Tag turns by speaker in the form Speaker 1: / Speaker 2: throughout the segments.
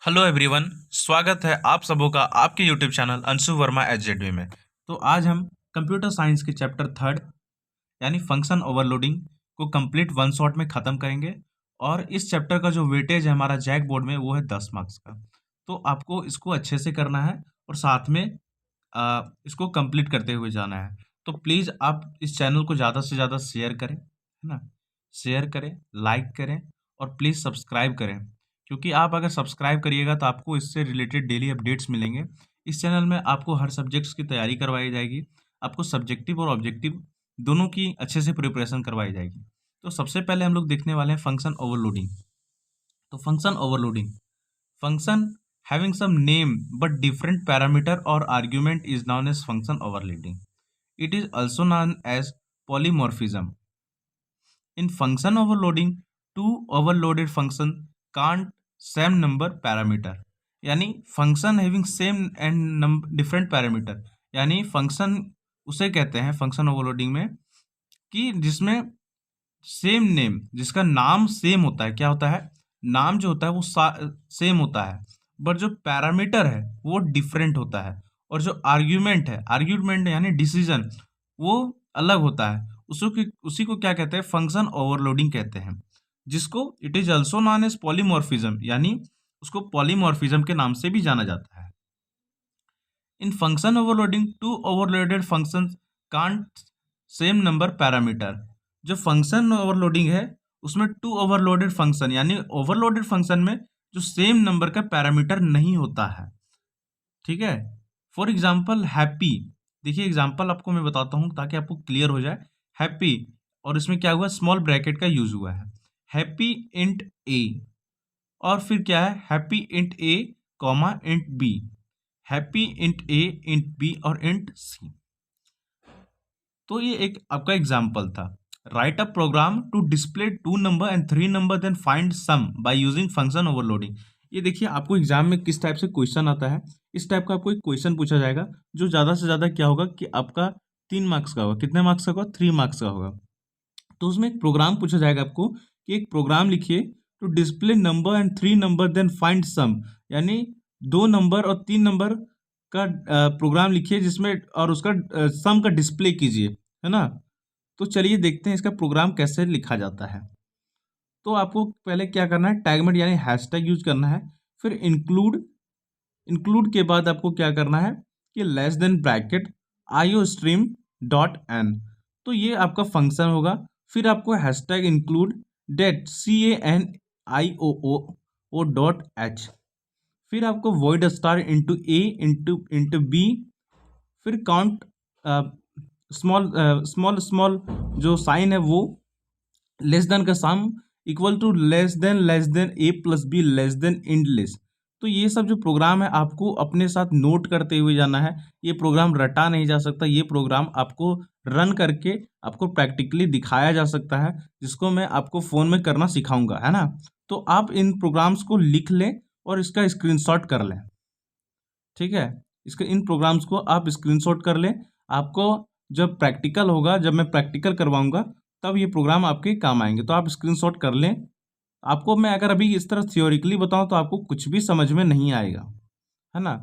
Speaker 1: Hello everyone. स्वागत है आप सबों का आपके यूट्यूब चैनल अंशु वर्मा एचजेडवी में। तो आज हम कंप्यूटर साइंस के चैप्टर थर्ड यानी फंक्शन ओवरलोडिंग को कंप्लीट वन शॉट में ख़त्म करेंगे। और इस चैप्टर का जो वेटेज है हमारा जैक बोर्ड में वो है 10 मार्क्स का। तो आपको इसको अच्छे से करना है और साथ में इसको कंप्लीट करते हुए जाना है। तो प्लीज़ आप इस चैनल को ज़्यादा से ज़्यादा शेयर करें, है ना। शेयर करें, लाइक करें और प्लीज़ सब्सक्राइब करें, क्योंकि आप अगर सब्सक्राइब करिएगा तो आपको इससे रिलेटेड डेली अपडेट्स मिलेंगे। इस चैनल में आपको हर सब्जेक्ट्स की तैयारी करवाई जाएगी, आपको सब्जेक्टिव और ऑब्जेक्टिव दोनों की अच्छे से प्रिपरेशन करवाई जाएगी। तो सबसे पहले हम लोग देखने वाले हैं फंक्शन ओवरलोडिंग। तो function overloading, function having some name but different parameter or argument is known as function overloading. It is also known as polymorphism. In function overloading, two overloaded function can't same number parameter. यानी function having same and different parameter, यानी function उसे कहते हैं function overloading में कि जिसमें same name, जिसका नाम सेम होता है। क्या होता है? नाम जो होता है वो सेम होता है, बट जो पैरामीटर है वो डिफरेंट होता है। और जो आर्ग्यूमेंट है, आर्ग्यूमेंट यानी डिसीजन, वो अलग होता है। उसी को क्या कहते हैं? फंक्शन ओवरलोडिंग कहते हैं, जिसको it is also known as polymorphism, यानी उसको पॉलीमॉर्फिज्म के नाम से भी जाना जाता है। In function overloading, two overloaded function can't same number parameter. जो फंक्शन ओवरलोडिंग है उसमें टू ओवरलोडेड फंक्शन, यानी ओवरलोडेड फंक्शन में जो सेम नंबर का पैरामीटर नहीं होता है। ठीक है। फॉर एग्जाम्पल हैप्पी, देखिए एग्जाम्पल आपको मैं बताता हूँ ताकि आपको क्लियर हो जाए। हैप्पी, और इसमें क्या हुआ? स्मॉल ब्रैकेट का यूज हुआ है। हैप्पी इंट ए, और फिर क्या है? Happy int a comma int b, happy int a, int b और इंट सी। तो ये एक आपका एग्जाम्पल था। Write a program to display two number and three number then find sum by using function overloading. ये देखिए आपको exam में किस टाइप से क्वेश्चन आता है। इस टाइप का आपको एक क्वेश्चन पूछा जाएगा जो ज़्यादा से ज़्यादा क्या होगा कि आपका 3 मार्क्स का होगा। कितने मार्क्स का होगा? 3 मार्क्स का होगा। तो उसमें एक प्रोग्राम पूछा जाएगा आपको कि एक प्रोग्राम लिखिए to display number and three number then find sum, यानी 2 नंबर और 3 नंबर का प्रोग्राम लिखिए जिसमें और उसका सम का डिस्प्ले कीजिए, है ना। तो चलिए देखते हैं इसका प्रोग्राम कैसे लिखा जाता है। तो आपको पहले क्या करना है? टैगमेट यानी हैशटैग यूज करना है। फिर इंक्लूड, इंक्लूड के बाद आपको क्या करना है कि less than bracket IO stream dot N. तो ये आपका फंक्शन होगा। फिर आपको hashtag include that CANIOO dot H. फिर आपको void star into a into b. फिर काउंट स्मॉल स्मॉल स्मॉल जो साइन है वो लेस देन का sum equal to less than a plus b less than endless. तो ये सब जो प्रोग्राम है आपको अपने साथ नोट करते हुए जाना है। ये प्रोग्राम रटा नहीं जा सकता, ये प्रोग्राम आपको रन करके आपको प्रैक्टिकली दिखाया जा सकता है, जिसको मैं आपको फ़ोन में करना सिखाऊंगा, है ना। तो आप इन प्रोग्राम्स को लिख लें और इसका स्क्रीनशॉट कर लें। ठीक है, इसके इन प्रोग्राम्स को आप स्क्रीनशॉट कर लें। आपको जब प्रैक्टिकल होगा, जब मैं प्रैक्टिकल करवाऊंगा, तब ये प्रोग्राम आपके काम आएंगे। तो आप स्क्रीनशॉट कर लें। आपको मैं अगर अभी इस तरह थियोरिकली बताऊं तो आपको कुछ भी समझ में नहीं आएगा, है ना।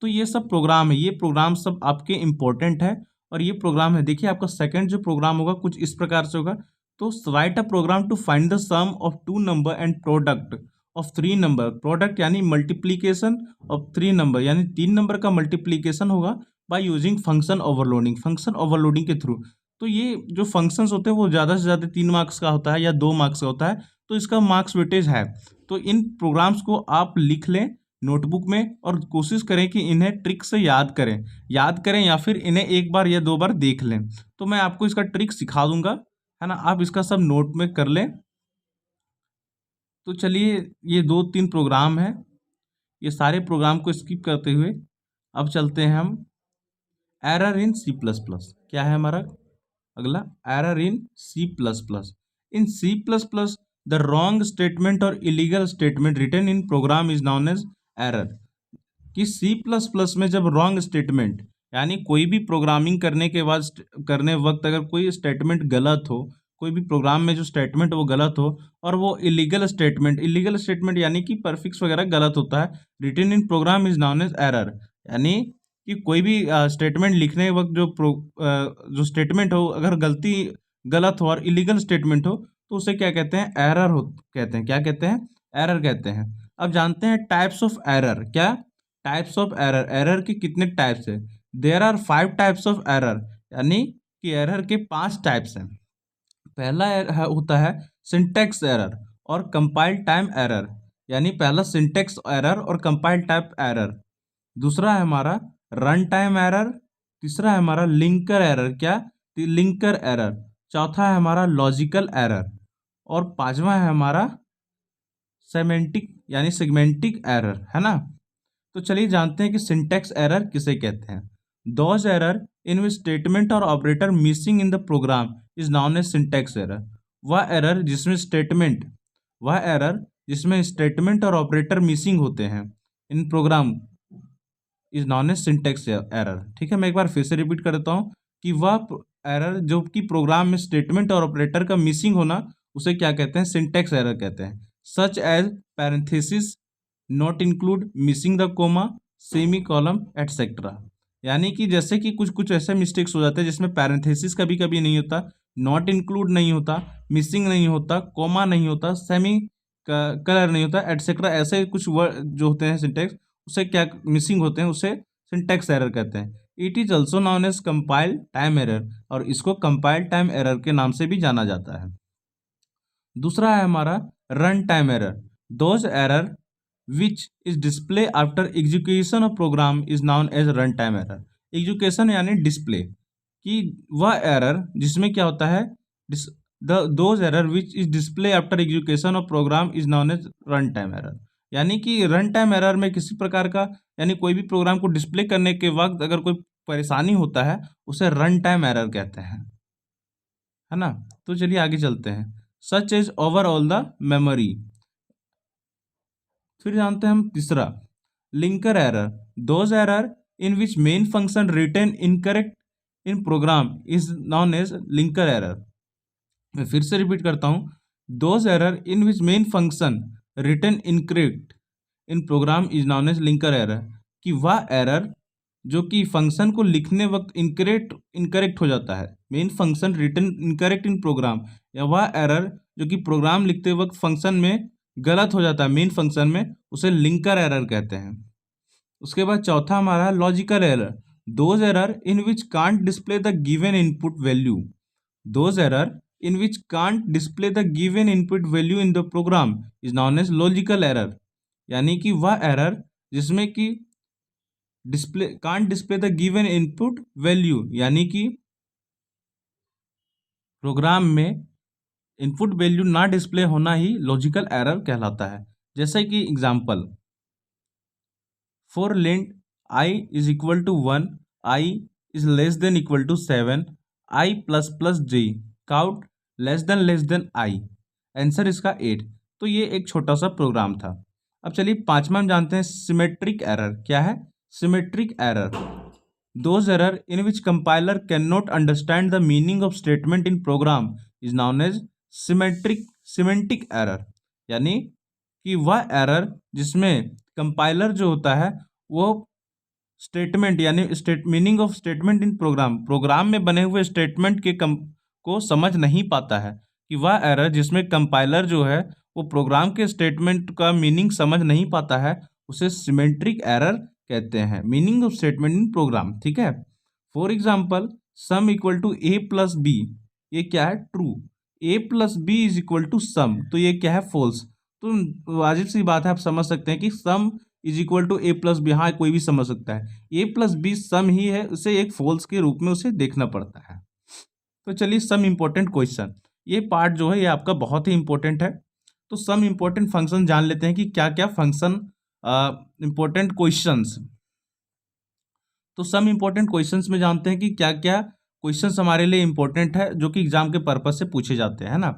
Speaker 1: तो ये सब प्रोग्राम है, ये प्रोग्राम सब आपके इम्पोर्टेंट है। और ये प्रोग्राम है, देखिए आपका सेकंड जो प्रोग्राम होगा कुछ इस प्रकार से होगा। तो write a program to find the sum of two number and product of three number. Product यानी मल्टीप्लीकेशन ऑफ थ्री नंबर, यानी 3 नंबर का मल्टीप्लीकेशन होगा by using function overloading, function overloading के थ्रू। तो ये जो फंक्शंस होते हैं वो ज़्यादा से ज़्यादा 3 मार्क्स का होता है या 2 मार्क्स का होता है। तो इसका मार्क्स वेटेज है। तो इन प्रोग्राम्स को आप लिख लें नोटबुक में और कोशिश करें कि इन्हें ट्रिक से याद करें या फिर इन्हें एक बार या 2 बार देख लें। तो मैं आपको इसका ट्रिक सिखा दूंगा, है ना। आप इसका सब नोट में कर लें। तो चलिए, ये 2-3 प्रोग्राम हैं, ये सारे प्रोग्राम को स्किप करते हुए अब चलते हैं हम error in C plus plus. क्या है हमारा अगला? Error in C plus plus. In C plus plus the wrong statement और illegal statement written in program is known as error. कि सी प्लस प्लस में जब रॉन्ग स्टेटमेंट, यानी कोई भी प्रोग्रामिंग करने के बाद करने वक्त अगर कोई स्टेटमेंट गलत हो, कोई भी प्रोग्राम में जो स्टेटमेंट वो गलत हो, और वो इलीगल स्टेटमेंट यानी कि परफिक्स वगैरह गलत होता है, written in program is known as error. यानी कि कोई भी स्टेटमेंट लिखने वक्त जो स्टेटमेंट हो, अगर गलत हो और इलीगल स्टेटमेंट हो, तो उसे क्या कहते हैं, एरर हो कहते हैं। क्या कहते हैं, एरर कहते हैं। अब जानते हैं टाइप्स ऑफ एरर। क्या टाइप्स ऑफ एरर, एरर के कितने टाइप्स है? There are 5 types of error, यानी कि एरर के 5 टाइप्स हैं। पहला होता है सिंटेक्स एरर और कंपाइल टाइम एरर, यानी पहला सिंटेक्स एरर और कंपाइल टाइम एरर। दूसरा है हमारा रन टाइम एरर। तीसरा है हमारा लिंकर एरर। क्या, लिंकर एरर। चौथा है हमारा लॉजिकल एरर, और पांचवा है हमारा सेमेंटिक यानी सेगमेंटिक एरर, है ना। तो चलिए जानते हैं कि सिंटेक्स एरर किसे कहते हैं। Those error in which statement और operator missing in the program is known as syntax error. वह एरर जिसमें स्टेटमेंट और ऑपरेटर मिसिंग होते हैं in program is known as syntax error. ठीक है, मैं एक बार फिर से रिपीट कर देता हूँ कि वह एरर जो कि प्रोग्राम में स्टेटमेंट और ऑपरेटर का मिसिंग होना, उसे क्या कहते हैं, सिंटेक्स एरर कहते हैं। Such as parenthesis, not include, missing the comma, semicolon etcetera. यानी कि जैसे कि कुछ कुछ ऐसे मिस्टेक्स हो जाते हैं जिसमें पैरेंथेसिस कभी कभी नहीं होता, नॉट इंक्लूड नहीं होता, मिसिंग नहीं होता, कोमा नहीं होता, सेमी कलर नहीं होता, एटसेट्रा। ऐसे कुछ वर्ड जो होते हैं सिंटेक्स, उसे क्या मिसिंग होते हैं, उसे सिंटेक्स एरर कहते हैं। It is also known as compile time error, और इसको कंपाइल टाइम एरर के नाम से भी जाना जाता है। दूसरा है हमारा run time error. Those error which is display after execution of program is known as run time error. Execution यानी डिस्प्ले कि वह एरर जिसमें क्या होता है, those error which is display after execution of program is known as run time error. यानी कि run time error में किसी प्रकार का, यानी कोई भी प्रोग्राम को डिस्प्ले करने के वक्त अगर कोई परेशानी होता है, उसे रन टाइम एरर कहते हैं, है ना। तो चलिए आगे चलते हैं। Such is overall the memory. फिर जानते हैं हम तीसरा linker error. Those error in which main function return incorrect in program is known as linker error. मैं फिर से रिपीट करता हूं, those error in which main function return incorrect in program is known as linker error. कि वह error जो कि function को लिखने वक्त इनकरेक्ट हो जाता है, main function return incorrect in programme, या वह एरर जो कि प्रोग्राम लिखते वक्त फंक्शन में गलत हो जाता है मेन फंक्शन में, उसे लिंकर एरर कहते हैं। उसके बाद चौथा हमारा logical error. Those error in which can't display the given input value. Those error in which can't display the given input value in the program is known as logical error. यानी कि वह error जिसमें कि can't display the given input value, यानी कि programme में input value ना display होना ही लॉजिकल एरर कहलाता है। जैसे कि example, for length i is equal to 1, i is less than equal to 7, i plus plus j, cout less than i, answer इसका 8। तो ये एक छोटा सा प्रोग्राम था। अब चलिए पांचवा हम जानते हैं सिमेट्रिक एरर। क्या है symmetric error? Those error in which compiler can not understand the meaning of statement in program is known as semantic error. यानी कि वह एरर जिसमें कंपाइलर जो होता है वो स्टेटमेंट यानी meaning of statement in program में बने हुए स्टेटमेंट को समझ नहीं पाता है। कि वह एरर जिसमें कंपाइलर जो है वो प्रोग्राम के स्टेटमेंट का मीनिंग समझ नहीं पाता है, उसे सिमेट्रिक एरर कहते हैं, meaning of statement in program. ठीक है, for example sum equal to a plus b, ये क्या है, true. A plus b is equal to sum, तो ये क्या है, फॉल्स। तो वाजिब सी बात है, आप समझ सकते हैं कि sum is equal to a plus b, हाँ कोई भी समझ सकता है, ए प्लस बी सम ही है, उसे एक फॉल्स के रूप में उसे देखना पड़ता है। तो चलिए सम इम्पोर्टेंट क्वेश्चन, ये पार्ट जो है ये आपका बहुत ही इंपॉर्टेंट है। तो सम इम्पोर्टेंट फंक्शन जान लेते हैं कि क्या क्या फंक्शन इम्पोर्टेंट क्वेश्चंस। तो सम इम्पोर्टेंट क्वेश्चंस में जानते हैं कि क्या क्या क्वेश्चंस हमारे लिए इंपॉर्टेंट है जो कि एग्जाम के पर्पज से पूछे जाते हैं, ना।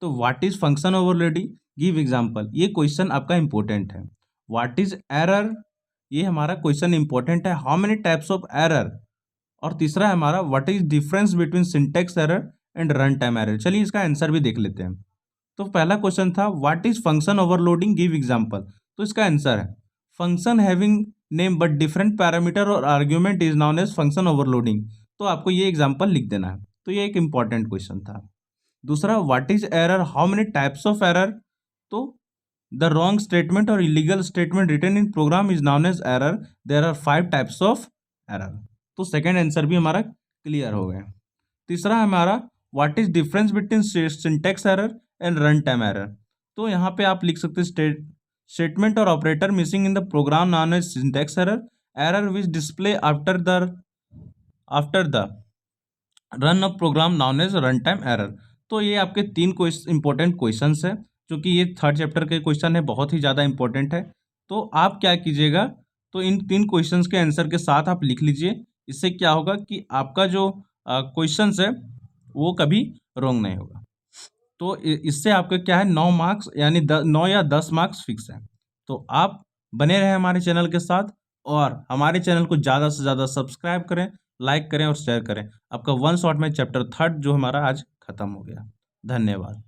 Speaker 1: तो what is function overloading, give example, ये क्वेश्चन आपका इंपॉर्टेंट है। व्हाट इज एरर, ये हमारा क्वेश्चन इंपॉर्टेंट है। How many types of error, और तीसरा है हमारा what is difference between syntax error and run time error. चलिए इसका आंसर भी देख लेते हैं। तो पहला क्वेश्चन था what is function overloading, give example. तो इसका आंसर है function having name but different parameter और argument is known as function overloading. तो आपको ये एग्जांपल लिख देना है। तो ये एक इंपॉर्टेंट क्वेश्चन था। दूसरा what is error, how many types of error. तो द रॉन्ग स्टेटमेंट और illegal statement written in program is known as error, there are 5 types of error. तो सेकेंड आंसर भी हमारा क्लियर हो गया। तीसरा हमारा what is difference between syntax error and run time error. तो यहाँ पे आप लिख सकते हैं स्टेटमेंट और operator missing in the program known as syntax error, error which display after the run of program known as run time error. तो ये आपके 3 इंपॉर्टेंट क्वेश्चन है, जो कि ये थर्ड चैप्टर के क्वेश्चन है, बहुत ही ज़्यादा इंपॉर्टेंट है। तो आप क्या कीजिएगा, तो इन 3 क्वेश्चंस के आंसर के साथ आप लिख लीजिए। इससे क्या होगा कि आपका जो क्वेश्चंस है वो कभी रॉन्ग नहीं होगा। तो इससे आपका क्या है 9 मार्क्स यानी 9 या 10 मार्क्स फिक्स है। तो आप बने रहें हमारे चैनल के साथ और हमारे चैनल को ज़्यादा से ज़्यादा सब्सक्राइब करें, लाइक करें और शेयर करें। आपका वन शॉट में चैप्टर थर्ड जो हमारा आज खत्म हो गया। धन्यवाद।